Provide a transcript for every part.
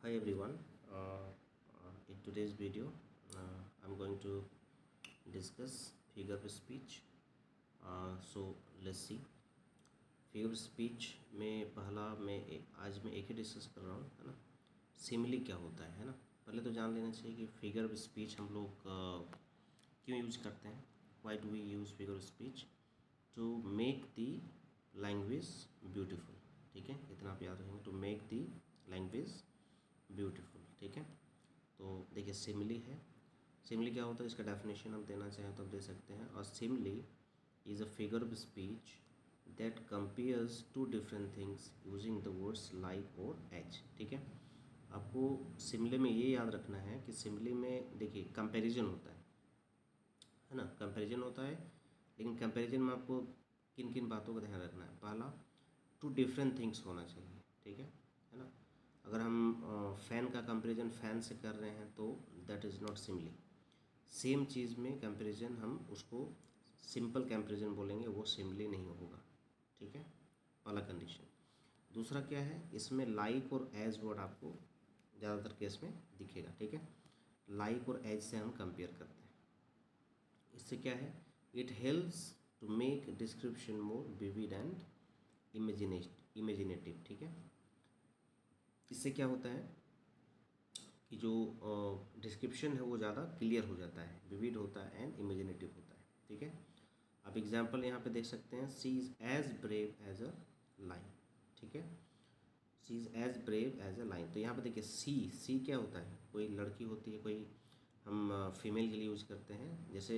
Hi everyone. In today's video, I'm going to discuss figure of speech. So let's see. Figure speech में पहला आज मैं एक ही discuss कर रहा हूँ, है ना। सिमिली क्या होता है ना। पहले तो जान लेना चाहिए कि फिगर ऑफ स्पीच हम लोग क्यों यूज़ करते हैं। Why do we use figure of speech? To make the language beautiful. ठीक है, इतना आप याद रखेंगे, to make the language beautiful. ठीक है, तो देखिए सिमिली है। सिमिली क्या होता है, इसका डेफिनेशन हम देना चाहें तो आप दे सकते हैं। और simile is a figure of speech that compares two different things using the words like और एज। ठीक है, आपको सिमिली में ये याद रखना है कि सिमिली में देखिए कंपैरिजन होता है ना। कंपैरिजन होता है, लेकिन कंपैरिजन में आपको किन किन बातों का ध्यान रखना है। पहला, टू डिफरेंट थिंग्स होना चाहिए। ठीक है ना। अगर हम फ़ैन का कंपैरिजन फ़ैन से कर रहे हैं तो that is not simile. Same चीज़ में कंपैरिजन हम उसको सिंपल कंपैरिजन बोलेंगे, वो सिमिली नहीं होगा। ठीक है, पहला कंडीशन। दूसरा क्या है, इसमें लाइक और एज वर्ड आपको ज़्यादातर केस में दिखेगा। ठीक है, लाइक और एज से हम कंपेयर करते हैं। इससे क्या है, it helps to make description more vivid and imaginative. ठीक है, इससे क्या होता है कि जो डिस्क्रिप्शन है वो ज़्यादा क्लियर हो जाता है, विविड होता है एंड इमेजिनेटिव होता है। ठीक है, आप एग्जांपल यहाँ पे देख सकते हैं, she is as brave as a lion. ठीक है, she is as brave as a lion. तो यहाँ पे देखिए सी क्या होता है, कोई लड़की होती है, कोई हम फीमेल के लिए यूज़ करते हैं। जैसे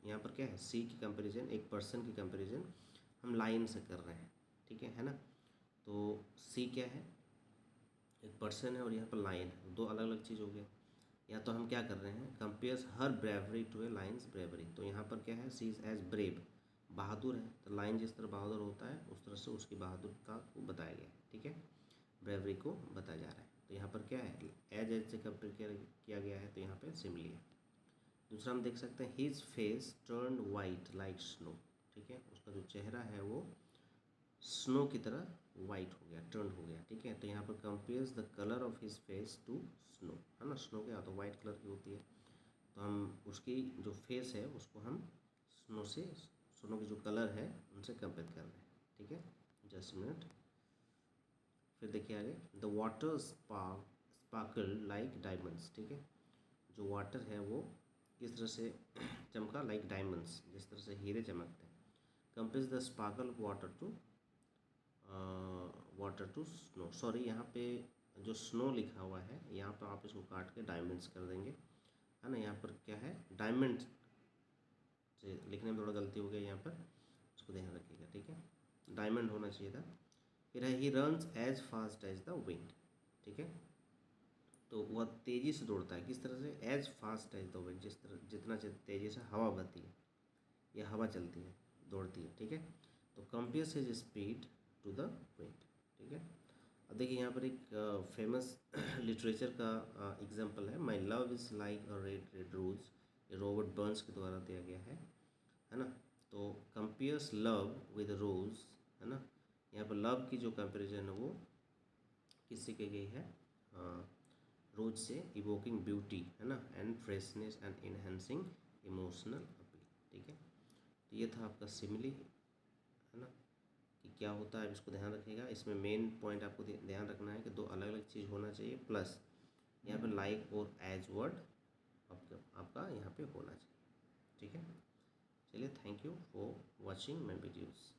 यहाँ पर क्या है, सी की कंपैरिजन, एक पर्सन की कंपैरिजन हम लाइन से कर रहे हैं। ठीक है ना। तो सी क्या है, एक पर्सन है और यहाँ पर लाइन है, दो अलग अलग चीज़ हो गया। या तो हम क्या कर रहे हैं, compares her bravery to a lion's bravery. तो यहाँ पर क्या है, सी इज़ एज ब्रेव, बहादुर है, तो लाइन जिस तरह बहादुर होता है उस तरह से उसकी बहादुरता को बताया गया है। ठीक है, ब्रेवरी को बताया जा रहा है। तो यहाँ पर क्या है, एज से कंपेयर किया गया है, तो यहाँ पर सिमिली है। दूसरा हम देख सकते हैं, his face turn white like snow. ठीक है, उसका जो चेहरा है वो स्नो की तरह वाइट हो गया, टर्न हो गया। ठीक है, तो यहाँ पर compares the colour of his face to snow, है ना। स्नो क्या होता है, वाइट कलर की होती है, तो हम उसकी जो फेस है उसको हम स्नो की जो कलर है उनसे कंपेयर कर रहे हैं। ठीक है, जस्ट मिनट। फिर देखिए आगे, the water sparkle like diamonds. ठीक है, जो वाटर है वो किस तरह से चमका, लाइक डायमंड्स, जिस तरह से हीरे चमकते हैं। Compares the sparkle of water to snow. Sorry, यहाँ पे जो स्नो लिखा हुआ है, यहाँ पर आप इसको काट के डायमंड्स कर देंगे, है ना। यहाँ पर क्या है, डायमंड से लिखने में थोड़ा गलती हो गई यहाँ पर, उसको ध्यान रखिएगा। ठीक है, डायमंड होना चाहिए था। फिर है, he runs as fast as the wind. ठीक है, तो वह तेज़ी से दौड़ता है, किस तरह से, as fast as the wind, जिस तरह जितना तेज़ी से हवा बहती है या हवा चलती है, दौड़ती है। ठीक है, तो compares his speed to the wind. ठीक है, अब देखिए यहाँ पर एक फेमस लिटरेचर का एग्जांपल है, my love is like a red red rose. ये रॉबर्ट बर्न्स के द्वारा दिया गया है ना। तो कंपेयर्स लव विद रोज, है ना। यहाँ पर लव की जो कंपेरिजन है वो किससे की गई है, रोज से, इवोकिंग ब्यूटी, है ना, and freshness and enhancing emotional appeal. ठीक है, तो ये था आपका सिमिली, है ना, कि क्या होता है, इसको ध्यान रखिएगा। इसमें मेन पॉइंट आपको ध्यान रखना है कि दो अलग अलग चीज़ होना चाहिए, प्लस यहाँ पे लाइक और एज वर्ड आपका यहाँ पे होना चाहिए। ठीक है, चलिए, thank you for watching my videos.